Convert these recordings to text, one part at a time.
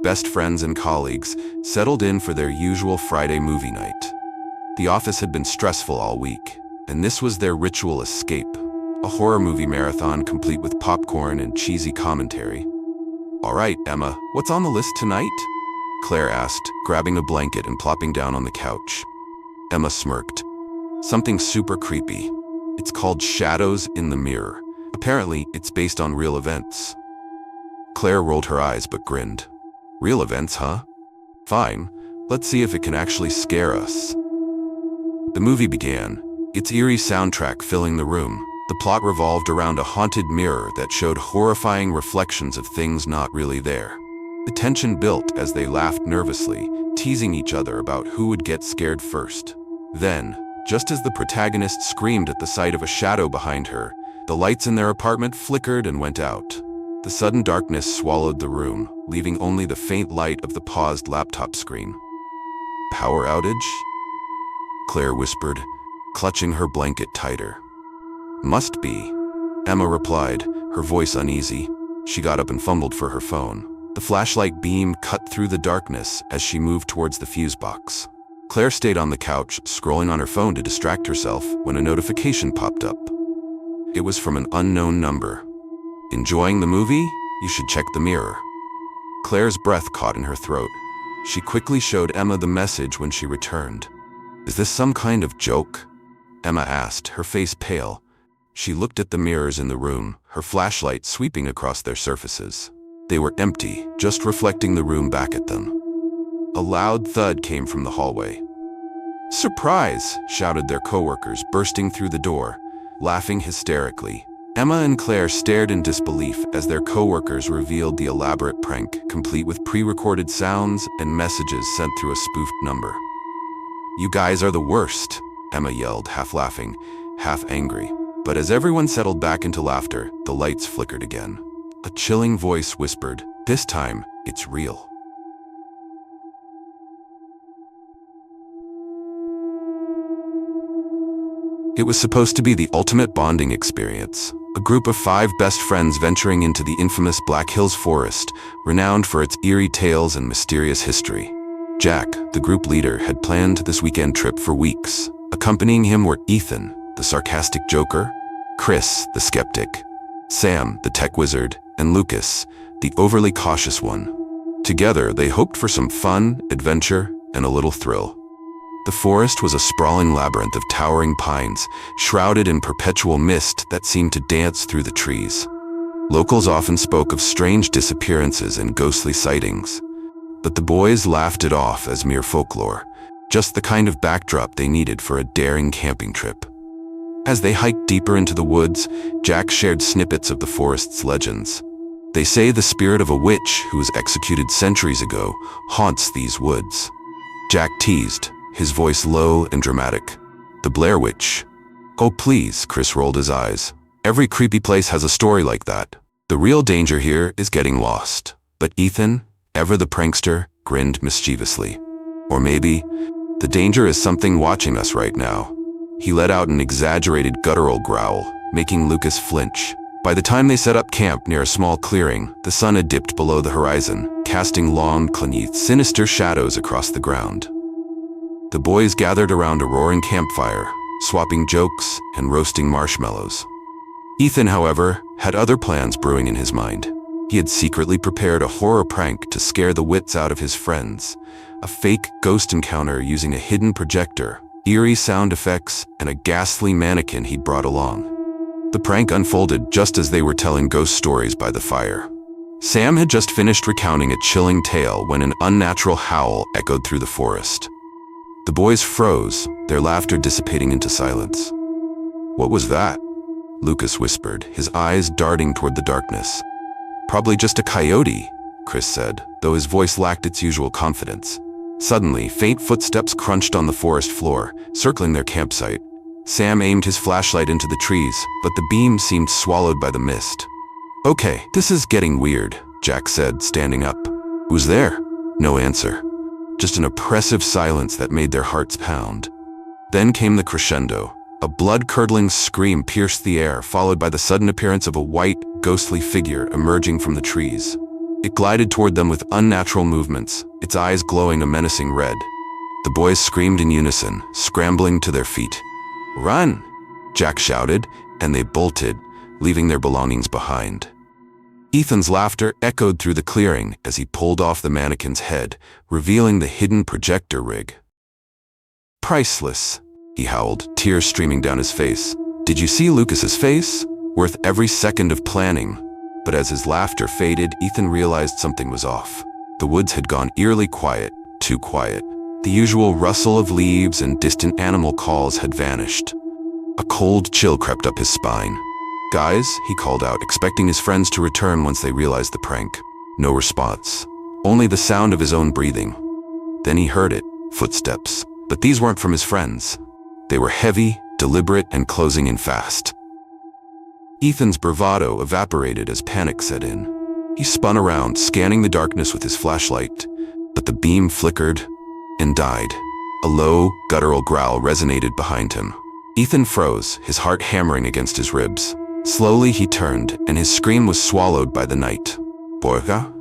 best friends and colleagues, settled in for their usual Friday movie night. The office had been stressful all week, and this was their ritual escape, a horror movie marathon complete with popcorn and cheesy commentary. "All right, Emma, what's on the list tonight?" Claire asked, grabbing a blanket and plopping down on the couch. Emma smirked. "Something super creepy. It's called Shadows in the Mirror. Apparently, it's based on real events." Claire rolled her eyes but grinned. "Real events, huh? Fine, let's see if it can actually scare us." The movie began, its eerie soundtrack filling the room. The plot revolved around a haunted mirror that showed horrifying reflections of things not really there. The tension built as they laughed nervously, teasing each other about who would get scared first. Then, just as the protagonist screamed at the sight of a shadow behind her, the lights in their apartment flickered and went out. The sudden darkness swallowed the room, leaving only the faint light of the paused laptop screen. "Power outage?" Claire whispered, clutching her blanket tighter. "Must be," Emma replied, her voice uneasy. She got up and fumbled for her phone. The flashlight beam cut through the darkness as she moved towards the fuse box. Claire stayed on the couch, scrolling on her phone to distract herself, when a notification popped up. It was from an unknown number. "Enjoying the movie? You should check the mirror." Claire's breath caught in her throat. She quickly showed Emma the message when she returned. "Is this some kind of joke?" Emma asked, her face pale. She looked at the mirrors in the room, her flashlight sweeping across their surfaces. They were empty, just reflecting the room back at them. A loud thud came from the hallway. "Surprise!" shouted their coworkers, bursting through the door, laughing hysterically. Emma and Claire stared in disbelief as their coworkers revealed the elaborate prank, complete with pre-recorded sounds and messages sent through a spoofed number. "You guys are the worst," Emma yelled, half laughing, half angry. But as everyone settled back into laughter, the lights flickered again. A chilling voice whispered, "This time, it's real." It was supposed to be the ultimate bonding experience. A group of 5 best friends venturing into the infamous Black Hills Forest, renowned for its eerie tales and mysterious history. Jack, the group leader, had planned this weekend trip for weeks. Accompanying him were Ethan, the sarcastic joker, Chris, the skeptic, Sam, the tech wizard, and Lucas, the overly cautious one. Together, they hoped for some fun, adventure, and a little thrill. The forest was a sprawling labyrinth of towering pines, shrouded in perpetual mist that seemed to dance through the trees. Locals often spoke of strange disappearances and ghostly sightings, but the boys laughed it off as mere folklore, just the kind of backdrop they needed for a daring camping trip. As they hiked deeper into the woods, Jack shared snippets of the forest's legends. They say the spirit of a witch who was executed centuries ago haunts these woods. Jack teased, his voice low and dramatic. "The Blair Witch." "Oh please," Chris rolled his eyes. "Every creepy place has a story like that. The real danger here is getting lost." But Ethan, ever the prankster, grinned mischievously. "Or maybe, the danger is something watching us right now." He let out an exaggerated guttural growl, making Lucas flinch. By the time they set up camp near a small clearing, the sun had dipped below the horizon, casting long, sinister shadows across the ground. The boys gathered around a roaring campfire, swapping jokes and roasting marshmallows. Ethan, however, had other plans brewing in his mind. He had secretly prepared a horror prank to scare the wits out of his friends, a fake ghost encounter using a hidden projector, eerie sound effects, and a ghastly mannequin he'd brought along. The prank unfolded just as they were telling ghost stories by the fire. Sam had just finished recounting a chilling tale when an unnatural howl echoed through the forest. The boys froze, their laughter dissipating into silence. "What was that?" Lucas whispered, his eyes darting toward the darkness. "Probably just a coyote," Chris said, though his voice lacked its usual confidence. Suddenly, faint footsteps crunched on the forest floor, circling their campsite. Sam aimed his flashlight into the trees, but the beam seemed swallowed by the mist. "Okay, this is getting weird," Jack said, standing up. "Who's there?" No answer. Just an oppressive silence that made their hearts pound. Then came the crescendo. A blood-curdling scream pierced the air, followed by the sudden appearance of a white, ghostly figure emerging from the trees. It glided toward them with unnatural movements, its eyes glowing a menacing red. The boys screamed in unison, scrambling to their feet. "Run!" Jack shouted, and they bolted, leaving their belongings behind. Ethan's laughter echoed through the clearing as he pulled off the mannequin's head, revealing the hidden projector rig. "Priceless," he howled, tears streaming down his face. "Did you see Lucas's face? Worth every second of planning." But as his laughter faded, Ethan realized something was off. The woods had gone eerily quiet, too quiet. The usual rustle of leaves and distant animal calls had vanished. A cold chill crept up his spine. "Guys," he called out, expecting his friends to return once they realized the prank. No response. Only the sound of his own breathing. Then he heard it, footsteps. But these weren't from his friends. They were heavy, deliberate, and closing in fast. Ethan's bravado evaporated as panic set in. He spun around, scanning the darkness with his flashlight, but the beam flickered and died. A low, guttural growl resonated behind him. Ethan froze, his heart hammering against his ribs. Slowly he turned, and his scream was swallowed by the night. "Borja?"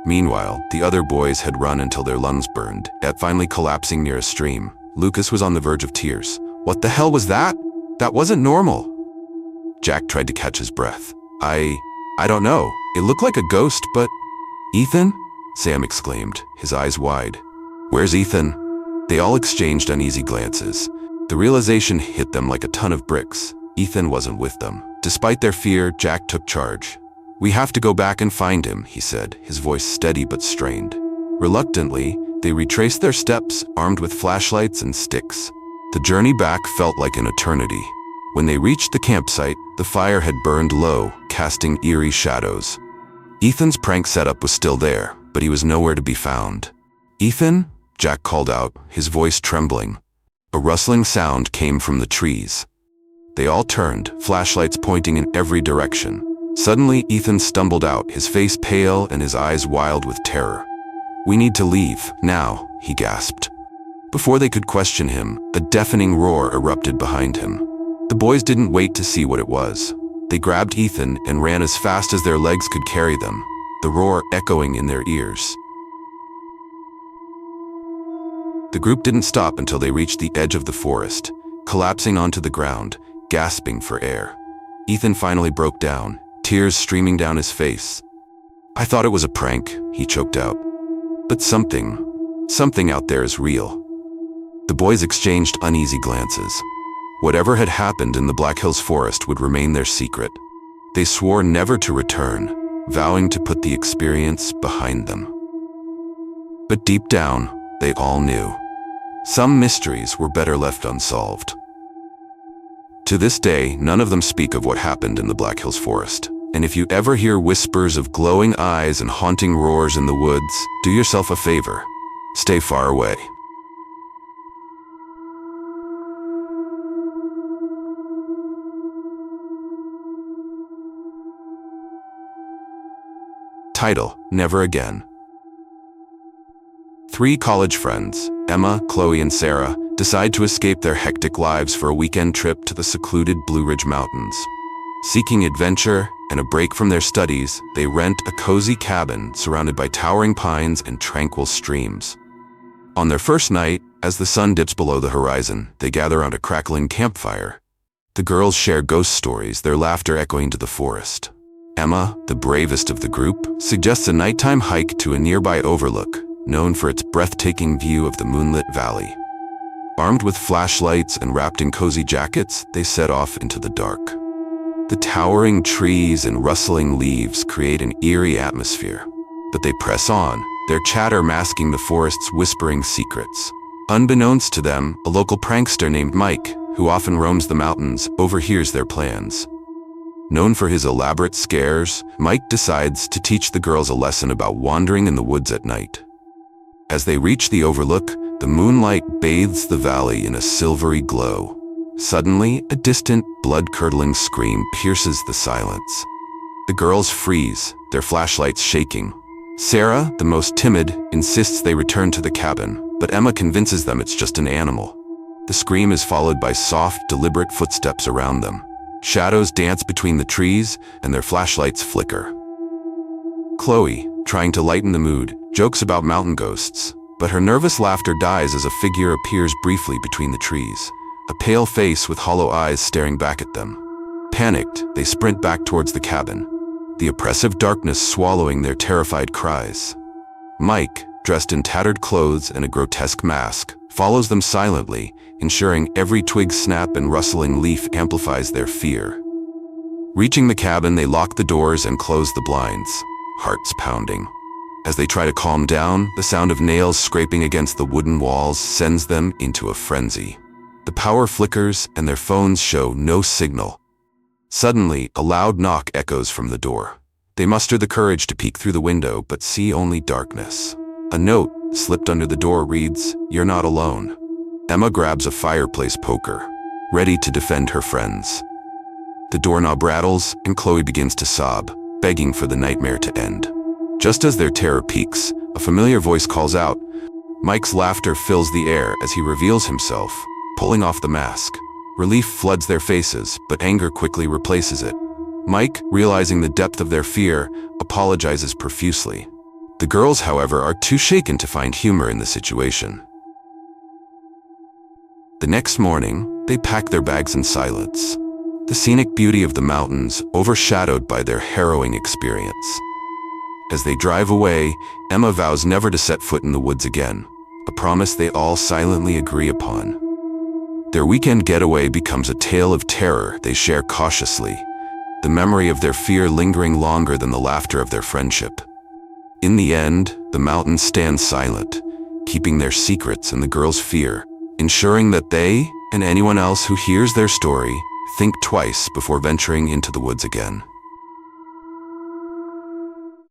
Meanwhile, the other boys had run until their lungs burned, at finally collapsing near a stream. Lucas was on the verge of tears. "What the hell was that? That wasn't normal." Jack tried to catch his breath. I don't know. It looked like a ghost, but..." "Ethan?" Sam exclaimed, his eyes wide. "Where's Ethan?" They all exchanged uneasy glances. The realization hit them like a ton of bricks. Ethan wasn't with them. Despite their fear, Jack took charge. "We have to go back and find him," he said, his voice steady but strained. Reluctantly, they retraced their steps, armed with flashlights and sticks. The journey back felt like an eternity. When they reached the campsite, the fire had burned low, casting eerie shadows. Ethan's prank setup was still there, but he was nowhere to be found. "Ethan?" Jack called out, his voice trembling. A rustling sound came from the trees. They all turned, flashlights pointing in every direction. Suddenly, Ethan stumbled out, his face pale and his eyes wild with terror. "We need to leave, now," he gasped. Before they could question him, a deafening roar erupted behind him. The boys didn't wait to see what it was. They grabbed Ethan and ran as fast as their legs could carry them, the roar echoing in their ears. The group didn't stop until they reached the edge of the forest, collapsing onto the ground, gasping for air. Ethan finally broke down, tears streaming down his face. "I thought it was a prank," he choked out. "But something out there is real." The boys exchanged uneasy glances. Whatever had happened in the Black Hills forest would remain their secret. They swore never to return, vowing to put the experience behind them. But deep down, they all knew. Some mysteries were better left unsolved. To this day, none of them speak of what happened in the Black Hills forest. And if you ever hear whispers of glowing eyes and haunting roars in the woods, do yourself a favor. Stay far away. Title: Never Again. 3 college friends, Emma, Chloe, and Sarah, decide to escape their hectic lives for a weekend trip to the secluded Blue Ridge Mountains. Seeking adventure and a break from their studies, they rent a cozy cabin surrounded by towering pines and tranquil streams. On their first night, as the sun dips below the horizon, they gather around a crackling campfire. The girls share ghost stories, their laughter echoing to the forest. Emma, the bravest of the group, suggests a nighttime hike to a nearby overlook, known for its breathtaking view of the moonlit valley. Armed with flashlights and wrapped in cozy jackets, they set off into the dark. The towering trees and rustling leaves create an eerie atmosphere. But they press on, their chatter masking the forest's whispering secrets. Unbeknownst to them, a local prankster named Mike, who often roams the mountains, overhears their plans. Known for his elaborate scares, Mike decides to teach the girls a lesson about wandering in the woods at night. As they reach the overlook, the moonlight bathes the valley in a silvery glow. Suddenly, a distant, blood-curdling scream pierces the silence. The girls freeze, their flashlights shaking. Sarah, the most timid, insists they return to the cabin, but Emma convinces them it's just an animal. The scream is followed by soft, deliberate footsteps around them. Shadows dance between the trees, and their flashlights flicker. Chloe, trying to lighten the mood, jokes about mountain ghosts, but her nervous laughter dies as a figure appears briefly between the trees, a pale face with hollow eyes staring back at them. Panicked, they sprint back towards the cabin, the oppressive darkness swallowing their terrified cries. Mike, dressed in tattered clothes and a grotesque mask, follows them silently, ensuring every twig snap and rustling leaf amplifies their fear. Reaching the cabin, they lock the doors and close the blinds, hearts pounding. As they try to calm down, the sound of nails scraping against the wooden walls sends them into a frenzy. The power flickers and their phones show no signal. Suddenly, a loud knock echoes from the door. They muster the courage to peek through the window, but see only darkness. A note, slipped under the door, reads, "You're not alone." Emma grabs a fireplace poker, ready to defend her friends. The doorknob rattles, and Chloe begins to sob, begging for the nightmare to end. Just as their terror peaks, a familiar voice calls out. Mike's laughter fills the air as he reveals himself, pulling off the mask. Relief floods their faces, but anger quickly replaces it. Mike, realizing the depth of their fear, apologizes profusely. The girls, however, are too shaken to find humor in the situation. The next morning, they pack their bags in silence, the scenic beauty of the mountains overshadowed by their harrowing experience. As they drive away, Emma vows never to set foot in the woods again, a promise they all silently agree upon. Their weekend getaway becomes a tale of terror they share cautiously, the memory of their fear lingering longer than the laughter of their friendship. In the end, the mountains stand silent, keeping their secrets and the girls' fear, ensuring that they, and anyone else who hears their story, think twice before venturing into the woods again.